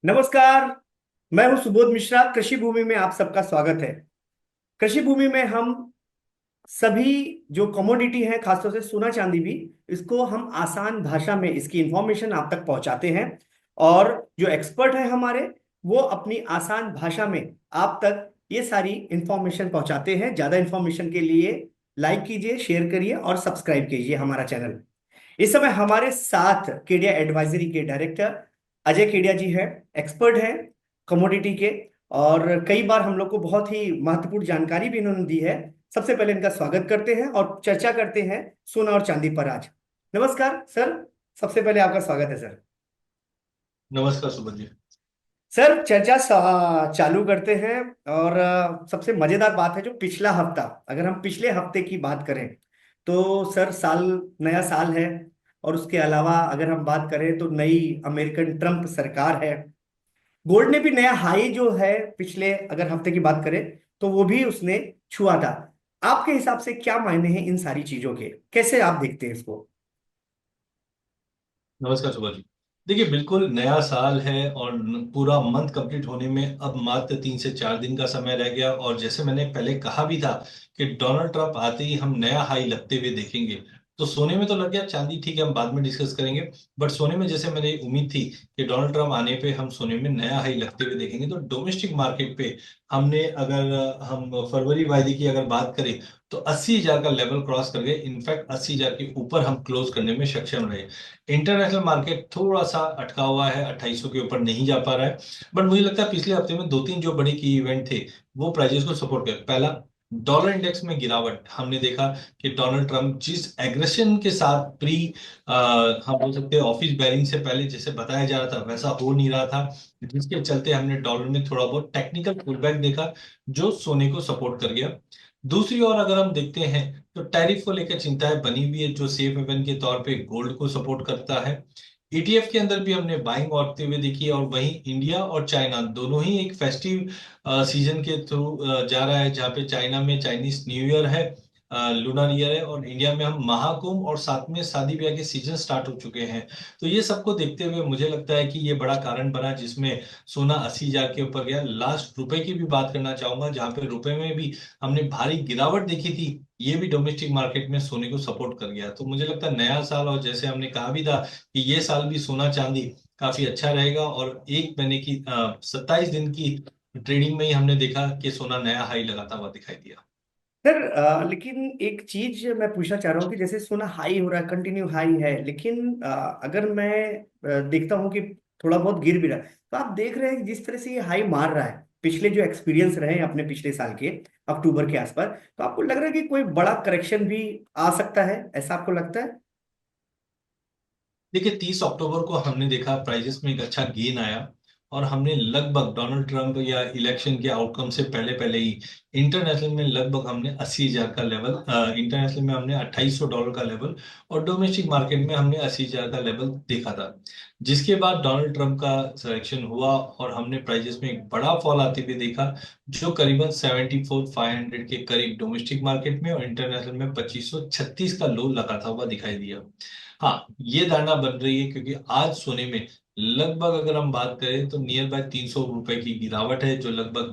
नमस्कार। मैं हूं सुबोध मिश्रा। कृषि भूमि में आप सबका स्वागत है। कृषि भूमि में हम सभी जो कमोडिटी है, खासतौर से सोना चांदी भी, इसको हम आसान भाषा में इसकी इंफॉर्मेशन आप तक पहुंचाते हैं। और जो एक्सपर्ट है हमारे, वो अपनी आसान भाषा में आप तक ये सारी इंफॉर्मेशन पहुंचाते हैं। ज्यादा इंफॉर्मेशन के लिए लाइक कीजिए, शेयर करिए और सब्सक्राइब कीजिए हमारा चैनल। इस समय हमारे साथ केडिया एडवाइजरी के डायरेक्टर अजय केडिया जी हैं। एक्सपर्ट हैं कमोडिटी के, और कई बार हम लोग को बहुत ही महत्वपूर्ण जानकारी भी इन्होंने दी है। सबसे पहले इनका स्वागत करते हैं और चर्चा करते हैं सोना और चांदी पर आज। नमस्कार सर। सबसे पहले आपका स्वागत है सर। नमस्कार सुबह जी। सर, चालू करते हैं। और सबसे मजेदार बात है जो पिछला हफ्ता, अगर हम पिछले हफ्ते की बात करें तो सर, नया साल है। और उसके अलावा अगर हम बात करें तो नई अमेरिकन ट्रम्प सरकार है। गोल्ड ने भी नया हाई जो है, पिछले अगर हफ्ते की बात करें तो वो भी उसने छुआ था। आपके हिसाब से क्या मायने हैं इन सारी चीजों के, कैसे आप देखते हैं इसको? नमस्कार सुबह जी। देखिए, बिल्कुल नया साल है और पूरा मंथ कंप्लीट होने में अब मात्र 3 से 4 दिन का समय रह गया। और जैसे मैंने पहले कहा भी था कि डोनाल्ड ट्रंप आते ही हम नया हाई लगते हुए देखेंगे। तो सोने में तो लग गया, चांदी ठीक है, हम बाद में डिस्कस करेंगे। बट सोने में जैसे मेरी उम्मीद थी कि डोनाल्ड ट्रंप आने पे हम सोने में नया हाई लगते हुए देखेंगे, तो डोमेस्टिक मार्केट पे हमने अगर हम फरवरी वायदे की अगर बात करें तो 80,000 का लेवल क्रॉस कर गए। इनफैक्ट 80,000 के ऊपर हम क्लोज करने में सक्षम रहे। इंटरनेशनल मार्केट थोड़ा सा अटका हुआ है, 2800 के ऊपर नहीं जा पा रहा है। बट मुझे लगता है पिछले हफ्ते में दो तीन जो बड़े की इवेंट थे वो प्राइजेस को सपोर्ट कर। पहला, डॉलर इंडेक्स में गिरावट हमने देखा कि डोनाल्ड ट्रंप जिस एग्रेशन के साथ हम बोल सकते हैं ऑफिस बैरिंग से पहले जैसे बताया जा रहा था वैसा हो नहीं रहा था, जिसके चलते हमने डॉलर में थोड़ा बहुत टेक्निकल पुलबैक देखा जो सोने को सपोर्ट कर गया। दूसरी ओर अगर हम देखते हैं तो टैरिफ को लेकर चिंताएं बनी हुई है जो सेफ हेवन के तौर पे गोल्ड को सपोर्ट करता है। ईटीएफ के अंदर भी हमने बाइंग होते हुए देखी है। और वहीं इंडिया और चाइना दोनों ही एक फेस्टिव सीजन के थ्रू जा रहा है, जहाँ पे चाइना में चाइनीज न्यू ईयर है, लूनर ईयर है, और इंडिया में हम महाकुंभ और साथ में शादी ब्याह के सीजन स्टार्ट हो चुके हैं। तो ये सबको देखते हुए मुझे लगता है कि ये बड़ा कारण बना जिसमें सोना 80,000 के ऊपर गया। लास्ट रुपए की भी बात करना चाहूंगा, जहां पे रुपए में भी हमने भारी गिरावट देखी थी। ये भी डोमेस्टिक मार्केट में सोने को सपोर्ट कर गया। तो मुझे लगता है नया साल, और जैसे हमने कहा भी था कि ये साल भी सोना चांदी काफी अच्छा रहेगा। और एक महीने की 27 दिन की ट्रेडिंग में ही हमने देखा कि सोना नया हाई लगाता हुआ दिखाई दिया। सर, लेकिन एक चीज मैं पूछना चाह रहा हूँ कि जैसे सोना हाई हो रहा है, कंटिन्यू हाई है, लेकिन अगर मैं देखता हूँ कि थोड़ा बहुत गिर भी रहा है, तो आप देख रहे हैं कि जिस तरह से ये हाई मार रहा है, पिछले जो एक्सपीरियंस रहे हैं अपने पिछले साल के अक्टूबर के आसपास, तो आपको लग रहा है कि कोई बड़ा करेक्शन भी आ सकता है, ऐसा आपको लगता है? देखिए, 30 अक्टूबर को हमने देखा प्राइजेस में एक अच्छा गेन आया। और हमने लगभग डोनाल्ड ट्रंप या इलेक्शन के आउटकम से पहले पहले ही इंटरनेशनल में लगभग हमने 80,000 का लेवल, इंटरनेशनल में हमने $2800 का लेवल, और डोमेस्टिक मार्केट में हमने 80,000 का लेवल देखा था। जिसके बाद डोनाल्ड ट्रंप का सिलेक्शन हुआ और हमने प्राइजेस में एक बड़ा फॉल आते हुए देखा, जो करीबन 74,500 के करीब डोमेस्टिक मार्केट में और इंटरनेशनल में 2536 का लो लगाता हुआ दिखाई दिया। हाँ, ये धारणा बन रही है क्योंकि आज सोने में लगभग अगर हम बात करें तो नियर बाय 300 रुपए की गिरावट है, जो लगभग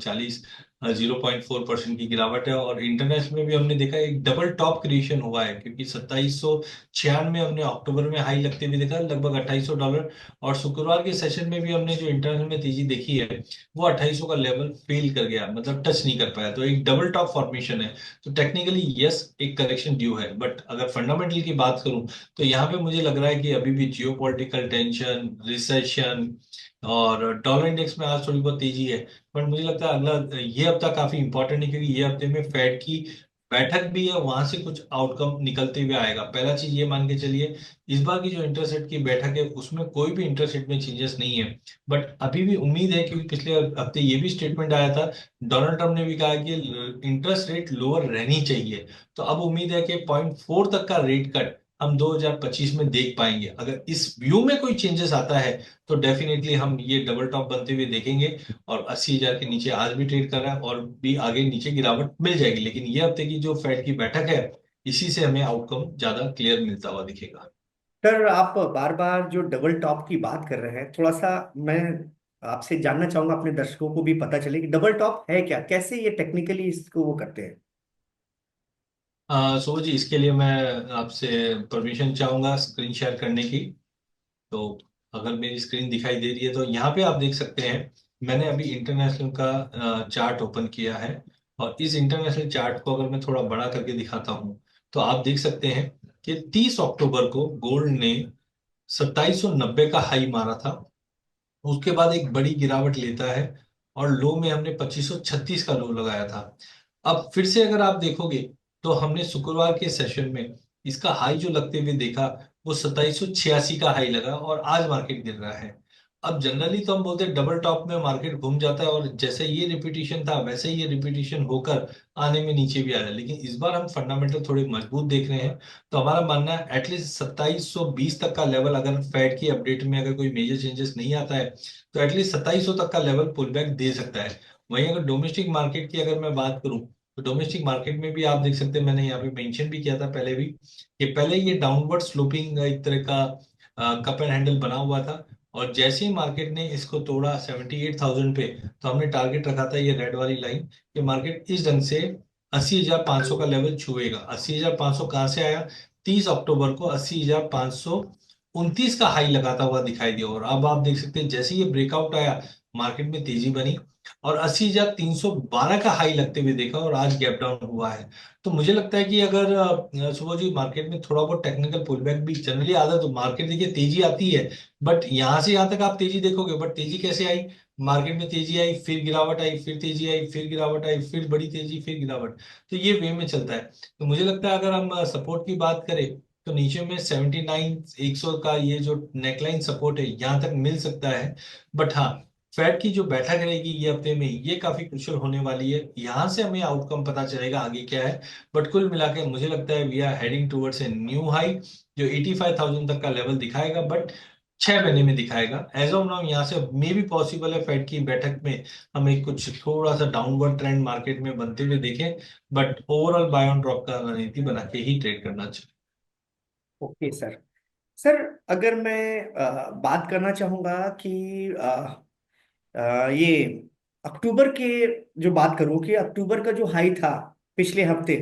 0.4% की गिरावट है। और इंटरनेशनल में भी हमने देखा एक डबल टॉप क्रिएशन हुआ है, क्योंकि 2796 हमने अक्टूबर में हाई लगते हुए देखा लगभग $2800। और शुक्रवार के सेशन में भी हमने जो इंटरनेशनल में तेजी देखी है वो 2800 का लेवल फेल कर गया, मतलब टच नहीं कर पाया। तो एक डबल टॉप फॉर्मेशन है। तो टेक्निकली यस, एक करेक्शन ड्यू है। बट अगर फंडामेंटल की बात करूं तो यहाँ पे मुझे लग रहा है कि अभी भी जियो पॉलिटिकल टेंशन, रिसेशन, और डॉलर इंडेक्स में आज थोड़ी बहुत तेजी है। बट मुझे लगता है अगला ये हफ्ता काफी इंपॉर्टेंट है, क्योंकि ये हफ्ते में फेड की बैठक भी है, वहां से कुछ आउटकम निकलते हुए आएगा। पहला चीज ये मान के चलिए, इस बार की जो इंटरेस्ट रेट की बैठक है उसमें कोई भी इंटरेस्ट रेट में चेंजेस नहीं है। बट अभी भी उम्मीद है, क्योंकि पिछले हफ्ते ये भी स्टेटमेंट आया था, डोनाल्ड ट्रंप ने भी कहा कि इंटरेस्ट रेट लोअर रहनी चाहिए। तो अब उम्मीद है कि 0.4 तक का रेट कट हम 2025 में देख पाएंगे। अगर इस व्यू में कोई चेंजेस आता है तो डेफिनेटली हम ये डबल टॉप बनते हुए देखेंगे। और 80,000 के नीचे आज भी ट्रेड कर रहा है, और भी आगे नीचे गिरावट मिल जाएगी। लेकिन ये हफ्ते की जो फेड की बैठक है, इसी से हमें आउटकम ज्यादा क्लियर मिलता हुआ दिखेगा। सर, आप बार बार जो डबल टॉप की बात कर रहे हैं, थोड़ा सा मैं आपसे जानना चाहूंगा, अपने दर्शकों को भी पता चले कि डबल टॉप है क्या, कैसे ये टेक्निकली इसको वो करते हैं। सो जी, इसके लिए मैं आपसे परमिशन चाहूंगा स्क्रीन शेयर करने की। तो अगर मेरी स्क्रीन दिखाई दे रही है तो यहाँ पे आप देख सकते हैं, मैंने अभी इंटरनेशनल का चार्ट ओपन किया है। और इस इंटरनेशनल चार्ट को अगर मैं थोड़ा बड़ा करके दिखाता हूँ तो आप देख सकते हैं कि 30 अक्टूबर को गोल्ड ने 2790 का हाई मारा था। उसके बाद एक बड़ी गिरावट लेता है और लो में हमने 2536 का लो लगाया था। अब फिर से अगर आप देखोगे तो हमने शुक्रवार के सेशन में इसका हाई जो लगते हुए देखा वो 2786 का हाई लगा और आज मार्केट गिर रहा है। अब जनरली तो हम बोलते हैं डबल टॉप में मार्केट घूम जाता है और जैसे ये रिपीटिशन था वैसे ही ये रिपीटिशन होकर आने में नीचे भी आ रहा है, लेकिन इस बार हम फंडामेंटल थोड़े मजबूत देख रहे हैं। तो हमारा मानना है एटलीस्ट 2720 तक का लेवल, अगर फेड की अपडेट में अगर कोई मेजर चेंजेस नहीं आता है तो एटलीस्ट 2700 तक का लेवल पुल बैक दे सकता है। वहीं अगर डोमेस्टिक मार्केट की अगर मैं बात करूं तो डोमेस्टिक मार्केट में भी आप देख सकते हैं, मैंने यहाँ पे मेंशन भी किया था पहले भी कि पहले ये डाउनवर्ड स्लोपिंग एक तरह का कप एंड हैंडल बना हुआ था। और जैसे ही मार्केट ने इसको तोड़ा 78,000 पे, तो हमने टारगेट रखा था ये रेड वाली लाइन कि मार्केट इस ढंग से 80,500 का लेवल छुएगा। 80,500 कहाँ से आया? 30 अक्टूबर को 80,529 का हाई लगाता हुआ दिखाई दिया। और अब आप देख सकते हैं जैसे ये ब्रेकआउट आया, मार्केट में तेजी बनी और 80,312 का हाई लगते हुए देखा और आज गैप डाउन हुआ है। तो मुझे लगता है कि अगर सुबह जी मार्केट में थोड़ा बहुत टेक्निकल पुलबैक भी जनरली आता है तो मार्केट देखिए तेजी आती है। बट यहाँ से यहाँ तक आप तेजी देखोगे, बट तेजी कैसे आई? मार्केट में तेजी आई, फिर गिरावट आई, फिर तेजी आई, फिर गिरावट आई, फिर बड़ी तेजी, फिर गिरावट। तो ये वे में चलता है। तो मुझे लगता है अगर हम सपोर्ट की बात करें तो नीचे में 79,100 का ये जो नेकलाइन सपोर्ट है यहाँ तक मिल सकता है। बट हाँ, फेड की जो बैठक रहेगी ये हफ्ते में, ये काफी क्रुशियल होने वाली है। यहाँ से हमें आउटकम पता चलेगा आगे क्या है। बट कुल मिला के मुझे लगता है we are heading towards a new high जो 85,000 तक का लेवल दिखाएगा, बट 6 महीने में दिखाएगा। एज ऑफ नाउ यहाँ से मे भी पॉसिबल है फेड की बैठक में हमें कुछ थोड़ा सा डाउनवर्ड ट्रेंड मार्केट में बनते हुए देखें। But overall buy on drop का रणनीति बना के ही ट्रेड करना चाहिए। Okay sir. सर, अगर मैं बात करना चाहूंगा कि ये अक्टूबर के, जो बात करूं कि अक्टूबर का जो हाई था पिछले हफ्ते,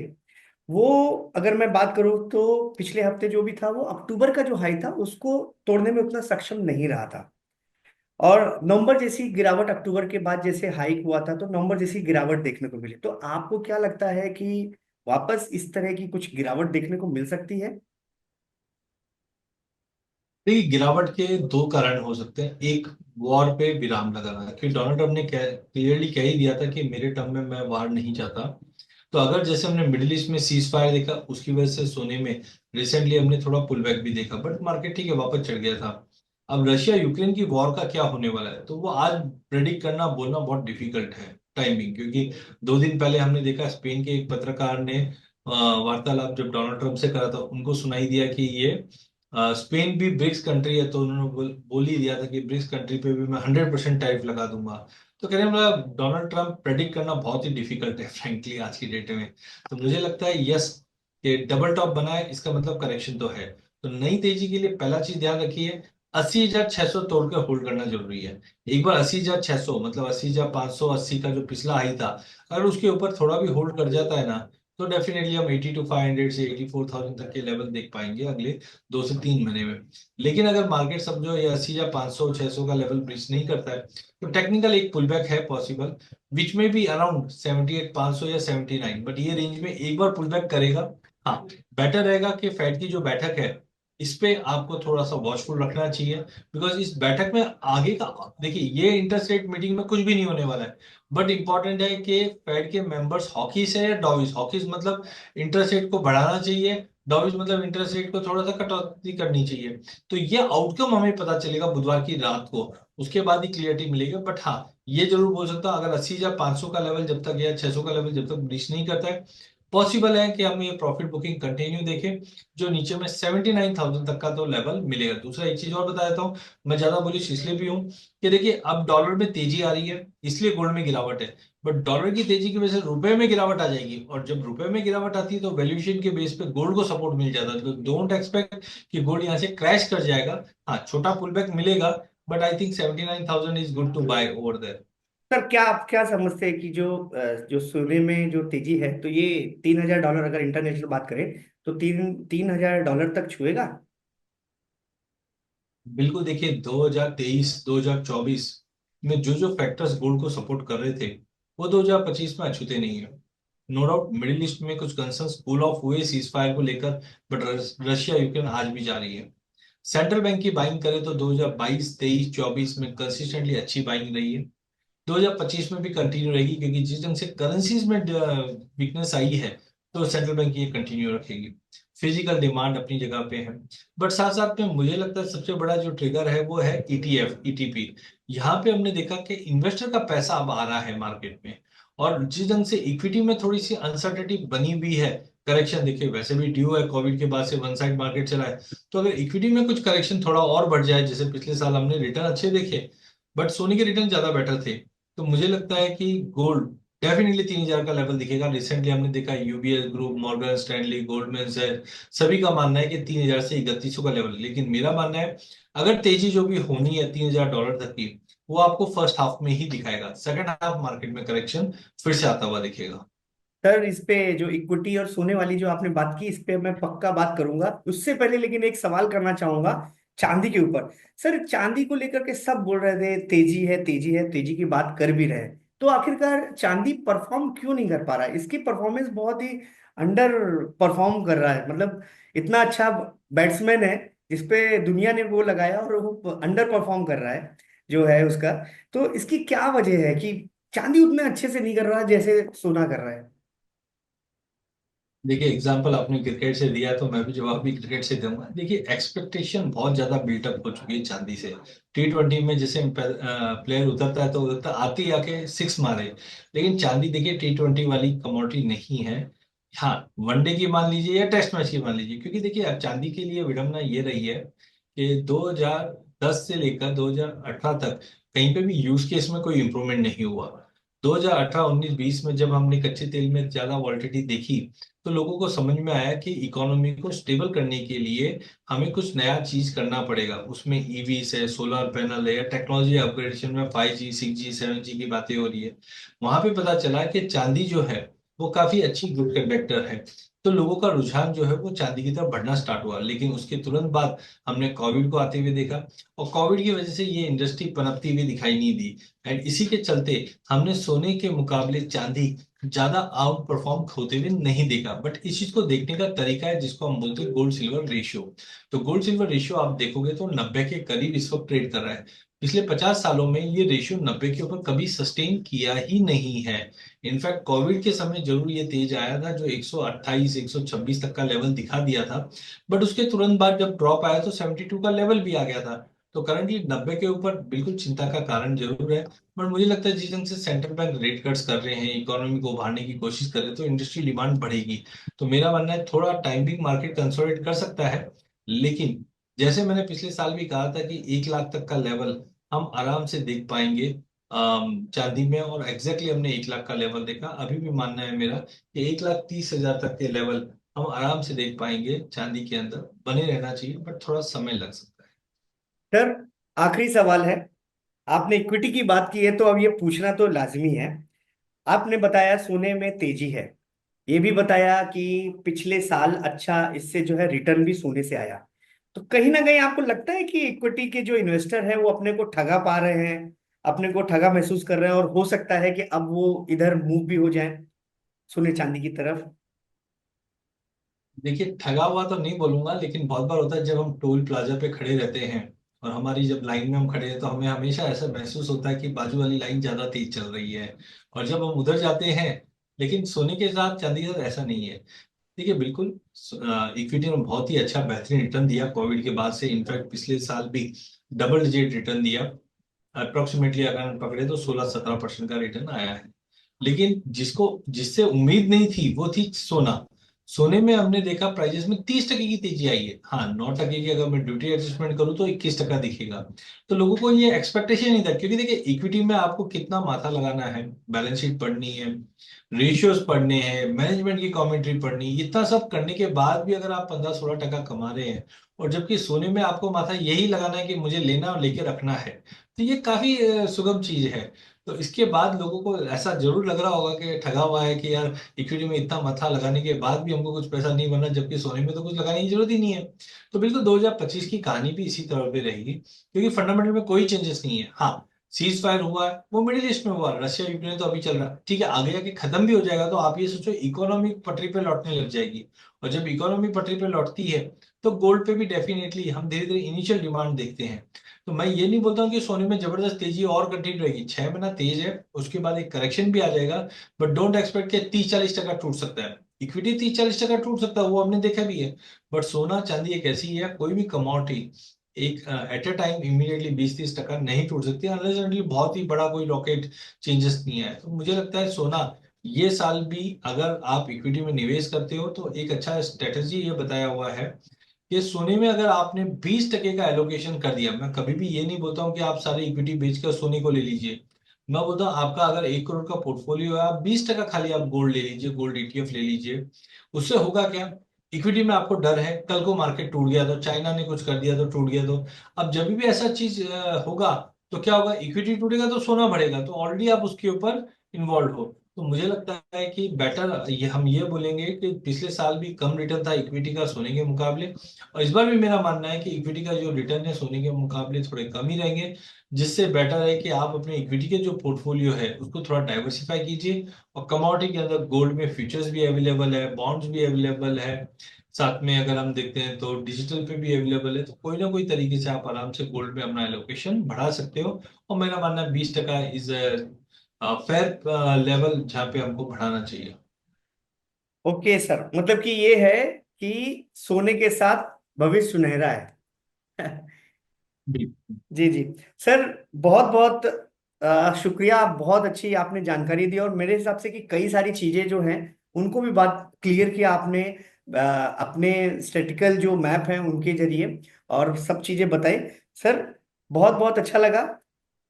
वो अगर मैं बात करूं तो पिछले हफ्ते जो भी था वो अक्टूबर का जो हाई था उसको तोड़ने में उतना सक्षम नहीं रहा था। और नवंबर जैसी गिरावट, अक्टूबर के बाद जैसे हाइक हुआ था तो नवंबर जैसी गिरावट देखने को मिली। तो आपको क्या लगता है कि वापस इस तरह की कुछ गिरावट देखने को मिल सकती है? देखिए, गिरावट के दो कारण हो सकते हैं। एक, वॉर पे विराम लगाना, कि डोनाल्ड ट्रम्प ने क्लियरली कह ही दिया था कि मेरे टर्म में मैं वार नहीं चाहता। तो अगर जैसे हमने मिडिल ईस्ट में सीज फायर देखा उसकी वजह से सोने में रिसेंटली हमने थोड़ा पुल बैक भी देखा, बट मार्केट ठीक है वापस चढ़ गया था। अब रशिया यूक्रेन की वॉर का क्या होने वाला है तो वो आज प्रेडिक्ट करना बोलना बहुत डिफिकल्ट है टाइमिंग, क्योंकि 2 दिन पहले हमने देखा स्पेन के एक पत्रकार ने वार्तालाप जब डोनाल्ड ट्रम्प से करा था उनको सुनाई दिया कि ये स्पेन भी ब्रिक्स कंट्री है, तो उन्होंने बोल ही दिया था कि ब्रिक्स कंट्री पे भी मैं 100% टैरिफ लगा दूंगा। तो कह रहे हैं मतलब डोनाल्ड ट्रम्प प्रेडिक्ट करना बहुत ही डिफिकल्ट है फ्रैंकली आज की डेट में। तो मुझे लगता है यस, कि डबल टॉप बना है इसका मतलब करेक्शन तो है। तो नई तेजी के लिए पहला चीज ध्यान रखिए, 80,600 तोड़ के होल्ड करना जरूरी है। एक बार 80,600 मतलब 80,580 का जो पिछला हाई था, अगर उसके ऊपर थोड़ा भी होल्ड कर जाता है ना तो डेफिनेटली हम 82,500 से 84,000 तक के लेवल देख पाएंगे अगले 2 से 3 महीने में। लेकिन अगर मार्केट समझो ये 80,500 600 का लेवल ब्रीच नहीं करता है तो टेक्निकल एक पुल बैक है पॉसिबल, विच में भी अराउंड 78,500 या 79, बट ये रेंज में एक बार पुल बैक करेगा। हाँ, बेटर रहेगा कि फेड की जो बैठक है इस पे आपको थोड़ा सा वॉचफुल रखना चाहिए। बिकॉज इस बैठक में आगे का, देखिए ये इंटरेस्ट रेट मीटिंग में कुछ भी नहीं होने वाला है। बट इंपॉर्टेंट है कि फेड के मेंबर्स हॉकीज है या डॉविस। हॉकीज मतलब इंटरेस्ट रेट को बढ़ाना चाहिए, डॉविस मतलब इंटरेस्ट रेट को थोड़ा सा कटौती करनी चाहिए। तो ये आउटकम हमें पता चलेगा बुधवार की रात को, उसके बाद ही क्लियरिटी मिलेगी। बट हाँ, ये जरूर बोल सकता हूँ अगर 80,500 का लेवल जब तक या 600 का लेवल जब तक ब्रीच नहीं करता है, पॉसिबल है कि हम ये प्रॉफिट बुकिंग कंटिन्यू देखें जो नीचे में 79,000 तक का तो लेवल मिलेगा। दूसरा एक चीज और बता देता हूँ, मैं ज्यादा बुलिश इसलिए भी हूँ कि देखिए अब डॉलर में तेजी आ रही है इसलिए गोल्ड में गिरावट है। बट डॉलर की तेजी की वजह से रुपए में गिरावट आ जाएगी, और जब रुपए में गिरावट आती है तो वैल्यूएशन के बेस पे गोल्ड को सपोर्ट मिल जाता है। तो डोंट एक्सपेक्ट कि गोल्ड यहाँ से क्रैश कर जाएगा। हाँ, छोटा पुल बैक मिलेगा but I think 79,000 is good to buy over there. Sir क्या आप क्या समझते हैं कि जो सोने में जो तेजी है, तो ये $3,000, अगर इंटरनेशनल बात करें, तो $3,000 तक छुएगा? बिल्कुल, देखिए 2023 2024 में जो जो फैक्टर्स गोल्ड को सपोर्ट कर रहे थे वो 2025 में अछूते नहीं है। नो डाउट मिडिल ईस्ट में कुछ कंसर्न्स कूल ऑफ हुए सीज फायर को लेकर, बट रशिया यूक्रेन आज भी जारी है। सेंट्रल बैंक की बाइंग करें तो 2022 23 24 में कंसिस्टेंटली अच्छी बाइंग रही है। 2025 में भी कंटिन्यू रहेगी, क्योंकि जिस ढंग से करेंसीज में वीकनेस आई है तो सेंट्रल बैंक ये कंटिन्यू रखेगी। फिजिकल डिमांड अपनी जगह पे है, बट साथ साथ में मुझे लगता है सबसे बड़ा जो ट्रिगर है वो है ईटीएफ ईटीपी। यहाँ पे हमने देखा कि इन्वेस्टर का पैसा अब आ रहा है मार्केट में, और जिस ढंग से इक्विटी में थोड़ी सी अनसर्टेनिटी बनी हुई है, करेक्शन देखिए वैसे भी ड्यू है, कोविड के बाद से वन साइड मार्केट चला है। तो अगर इक्विटी में कुछ करेक्शन थोड़ा और बढ़ जाए, जैसे पिछले साल हमने रिटर्न अच्छे देखे बट सोने के रिटर्न ज्यादा बेटर थे, तो मुझे लगता है कि गोल्ड डेफिनेटली 3,000 का लेवल दिखेगा। रिसेंटली हमने देखा UBS group, Morgan Stanley, Goldman Sachs, सभी का मानना है कि 3,000 से 3,100 का लेवल। लेकिन मेरा मानना है अगर तेजी जो भी होनी है $3,000 तक की, वो आपको फर्स्ट हाफ में ही दिखाएगा, सेकंड हाफ मार्केट में करेक्शन फिर से आता हुआ दिखेगा। सर इस पे जो इक्विटी और सोने वाली जो आपने बात की, इस पे मैं पक्का बात करूंगा। उससे पहले लेकिन एक सवाल करना चाहूंगा चांदी के ऊपर। सर चांदी को लेकर के सब बोल रहे थे तेजी है, तेजी है, तेजी की बात कर भी रहे हैं, तो आखिरकार चांदी परफॉर्म क्यों नहीं कर पा रहा है? इसकी परफॉर्मेंस बहुत ही अंडर परफॉर्म कर रहा है। मतलब इतना अच्छा बैट्समैन है जिसपे दुनिया ने वो लगाया, और वो अंडर परफॉर्म कर रहा है जो है उसका। तो इसकी क्या वजह है कि चांदी उतने अच्छे से नहीं कर रहा जैसे सोना कर रहा है? देखिए एग्जाम्पल आपने क्रिकेट से दिया तो मैं भी जवाब भी क्रिकेट से दूंगा। देखिए एक्सपेक्टेशन बहुत ज्यादा बिल्टअप हो चुकी है चांदी से। T20 में जैसे प्लेयर उतरता है तो उतरता आते ही आके सिक्स मारे, लेकिन चांदी देखिए T20 वाली कमोडिटी नहीं है। हाँ, वनडे की मान लीजिए या टेस्ट मैच की मान लीजिए, क्योंकि देखिए अब चांदी के लिए विडंबना ये रही है कि 2010 से लेकर 2018 तक कहीं पे भी यूज केस में कोई इंप्रूवमेंट नहीं हुआ। 2018 19 20 में जब हमने कच्चे तेल में ज्यादा वॉलिटिलिटी देखी, तो लोगों को समझ में आया कि इकोनॉमी को स्टेबल करने के लिए हमें कुछ नया चीज करना पड़ेगा। उसमें ईवीस है, सोलर पैनल है, या टेक्नोलॉजी अपग्रेडेशन में 5G 6G 7G की बातें हो रही है। वहां पे पता चला कि चांदी जो है वो काफी अच्छी गुड कंडक्टर है। तो लोगों का रुझान जो है वो चांदी की तरफ बढ़ना स्टार्ट हुआ, लेकिन उसके तुरंत बाद हमने कोविड को आते हुए देखा, और कोविड की वजह से ये इंडस्ट्री पनपती हुई दिखाई नहीं दी। एंड इसी के चलते हमने सोने के मुकाबले चांदी ज्यादा आउट परफॉर्म होते हुए नहीं देखा। बट इस चीज को देखने का तरीका है जिसको हम बोलते हैं गोल्ड सिल्वर रेशियो। तो गोल्ड सिल्वर रेशियो आप देखोगे तो 90 के करीब इस वक्त ट्रेड कर रहा है। पिछले 50 सालों में ये रेशियो 90 के ऊपर कभी सस्टेन किया ही नहीं है। इनफैक्ट कोविड के समय जरूर ये तेज आया था, जो 128 126 तक का लेवल दिखा दिया था, बट उसके तुरंत बाद जब ड्रॉप आया तो 72 का लेवल भी आ गया था। तो करंटली 90 के ऊपर बिल्कुल चिंता का कारण जरूर है। बट मुझे लगता है जिस ढंग से सेंट्रल बैंक रेट कट्स कर रहे हैं, इकोनॉमी को उभारने की कोशिश कर रहे हैं, तो इंडस्ट्री डिमांड बढ़ेगी। तो मेरा मानना है थोड़ा टाइमिंग मार्केट कंसोलिडेट कर सकता है, लेकिन जैसे मैंने पिछले साल भी कहा था कि 1 लाख तक का लेवल हम आराम से देख पाएंगे चांदी में, और एग्जैक्टली हमने 1 लाख का लेवल देखा। अभी भी मानना है मेरा कि 1,30,000 तक के लेवल हम आराम से देख पाएंगे। चांदी के अंदर बने रहना चाहिए, बट थोड़ा समय लग सकता है। सर आखिरी सवाल है। आपने इक्विटी की बात की है तो अब ये पूछना तो लाजमी है। आपने बताया सोने में तेजी है, ये भी बताया कि पिछले साल अच्छा इससे जो है रिटर्न भी सोने से आया। तो कहीं ना कहीं आपको लगता है कि इक्विटी के जो इन्वेस्टर हैं वो अपने को ठगा पा रहे हैं, अपने को ठगा महसूस कर रहे हैं, और हो सकता है कि अब वो इधर मूव भी हो जाएं सोने चांदी की तरफ? देखिए ठगा हुआ तो नहीं बोलूंगा, लेकिन बहुत बार होता है जब हम टोल प्लाजा पे खड़े रहते हैं और हमारी जब लाइन में हम खड़े हैं, तो हमें हमेशा ऐसा महसूस होता है कि बाजू वाली लाइन ज्यादा तेज चल रही है, और जब हम उधर जाते हैं, लेकिन सोने के साथ चांदी के साथ ऐसा नहीं है। देखिए बिल्कुल, इक्विटी ने बहुत ही अच्छा बेहतरीन रिटर्न दिया कोविड के बाद से। इनफैक्ट पिछले साल भी डबल डिजिट रिटर्न दिया। अप्रोक्सीमेटली अगर हम पकड़े तो 16-17% का रिटर्न आया है। लेकिन जिसको जिससे उम्मीद नहीं थी वो थी सोना। सोने में हमने देखा प्राइजेस में 30% की तेजी आई है। हाँ, 9% की अगर मैं ड्यूटी एडजस्टमेंट करूँ तो 21% दिखेगा। तो लोगों को ये एक्सपेक्टेशन नहीं था, क्योंकि देखिए इक्विटी में आपको कितना माथा लगाना है, बैलेंस शीट पढ़नी है, रेशियोज पढ़ने हैं, मैनेजमेंट की कमेंट्री पढ़नी है, इतना सब करने के बाद भी अगर आप 15-16% कमा रहे हैं, और जबकि सोने में आपको माथा यही लगाना है कि मुझे लेना और लेके रखना है, तो ये काफी सुगम चीज है। तो इसके बाद लोगों को ऐसा जरूर लग रहा होगा कि ठगा हुआ है, कि यार इक्विटी में इतना मथा लगाने के बाद भी हमको कुछ पैसा नहीं बनना, जबकि सोने में तो कुछ लगाने की जरूरत ही नहीं है। तो बिल्कुल 2025 की कहानी भी इसी तरह पे रहेगी, क्योंकि फंडामेंटल में कोई चेंजेस नहीं है। हाँ, सीज फायर हुआ है, वो मिडिल ईस्ट में हुआ, रशिया यूक्रेन तो अभी चल रहा है, ठीक है, आगे जाके खत्म भी हो जाएगा, तो आप ये सोचो इकोनॉमी पटरी पे लौटने लग जाएगी। और जब इकोनॉमी पटरी पे लौटती है, तो गोल्ड पे भी डेफिनेटली हम धीरे धीरे इनिशियल डिमांड देखते हैं। तो मैं ये नहीं बोलता हूँ कि सोने में जबरदस्त तेजी और कंटिन्यू रहेगी, 6 महीना तेज है, उसके बाद एक करेक्शन भी आ जाएगा। बट डोंट एक्सपेक्ट कि 30-40% टूट सकता है, इक्विटी 30-40% टूट सकता है, वो हमने देखा भी है। बट सोना चांदी एक ऐसी है, कोई भी कमोडिटी एक एट अ टाइम इमीडिएटली 20-30% नहीं टूट सकती, अनलेस अनटिल बहुत ही बड़ा कोई रॉकेट चेंजेस नहीं है। तो मुझे लगता है सोना ये साल भी अगर आप इक्विटी में निवेश करते हो तो एक अच्छा स्ट्रेटेजी ये बताया हुआ है कि सोने में अगर आपने 20% का एलोकेशन कर दिया, मैं कभी भी ये नहीं बोलता हूँ कि आप सारे इक्विटी बेचकर सोने को ले लीजिए। मैं बोलता हूँ आपका अगर 1 करोड़ का पोर्टफोलियो है, आप 20% खाली आप गोल्ड ले लीजिए, गोल्ड ETF ले लीजिए। उससे होगा क्या, इक्विटी में आपको डर है कल को मार्केट टूट गया तो, चाइना ने कुछ कर दिया तो टूट गया तो। अब जब भी ऐसा चीज होगा, तो क्या होगा, इक्विटी टूटेगा तो सोना बढ़ेगा, तो ऑलरेडी आप उसके ऊपर इन्वॉल्व हो। तो मुझे लगता है कि बेटर ये हम ये बोलेंगे कि पिछले साल भी कम रिटर्न था इक्विटी का सोने के मुकाबले, और इस बार भी मेरा मानना है कि इक्विटी का जो रिटर्न है सोने के मुकाबले थोड़े कम ही रहेंगे। जिससे बेटर है कि आप अपने इक्विटी के जो पोर्टफोलियो है उसको थोड़ा डाइवर्सिफाई कीजिए। और कमोडिटी के अंदर गोल्ड में फ्यूचर्स भी अवेलेबल है, बॉन्ड्स भी अवेलेबल है, साथ में अगर हम देखते हैं तो डिजिटल पे भी अवेलेबल है। तो कोई ना कोई तरीके से आप आराम से गोल्ड में अपना एलोकेशन बढ़ा सकते हो। और मेरा मानना है 20% इज फेयर लेवल जहाँ पे हमको बढ़ाना चाहिए। ओके सर, मतलब कि ये है कि सोने के साथ भविष्य सुनहरा है। बिल्कुल। जी जी। सर, बहुत बहुत शुक्रिया, बहुत अच्छी आपने जानकारी दी, और मेरे हिसाब से कि कई सारी चीजें जो हैं उनको भी बात क्लियर किया आपने, अपने स्टैटिकल जो मैप हैं उनके जरिए, और सब चीजें बताई। सर, बहुत बहुत अच्छा लगा।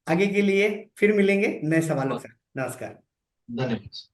आगे के लिए फिर मिलेंगे नए सवालों के साथ। नमस्कार। धन्यवाद।